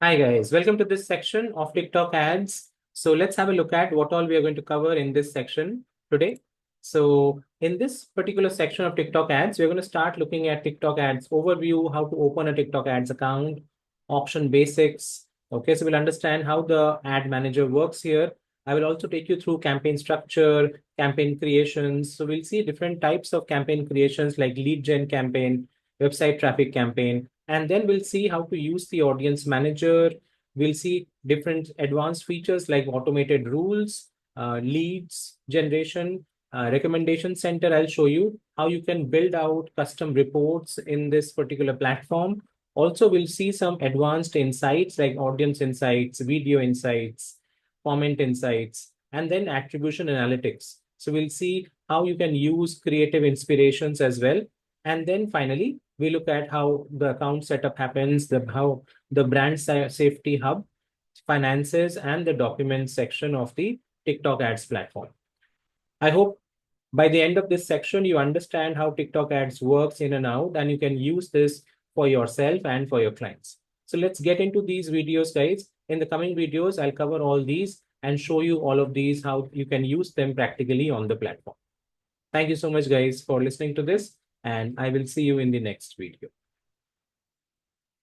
Hi guys, welcome to this section of TikTok ads. So let's have a look at what all we are going to cover in this section today. So in this particular section of TikTok ads, we're going to start looking at TikTok ads overview, how to open a TikTok ads account, auction basics. Okay, so we'll understand how the ad manager works here. I will also take you through campaign structure, campaign creations. So we'll see different types of campaign creations like lead gen campaign, website traffic campaign, and then we'll see how to use the audience manager. We'll see different advanced features like automated rules, leads generation, recommendation center. I'll show you how you can build out custom reports in this particular platform. Also, we'll see some advanced insights like audience insights, video insights, comment insights, and then attribution analytics. So we'll see how you can use creative inspirations as well. And then finally, we look at how the account setup happens, how the brand safety hub, finances, and the documents section of the TikTok ads platform. I hope by the end of this section, you understand how TikTok ads works in and out, and you can use this for yourself and for your clients. So let's get into these videos, guys. In the coming videos, I'll cover all these and show you all of these, how you can use them practically on the platform. Thank you so much, guys, for listening to this, and I will see you in the next video.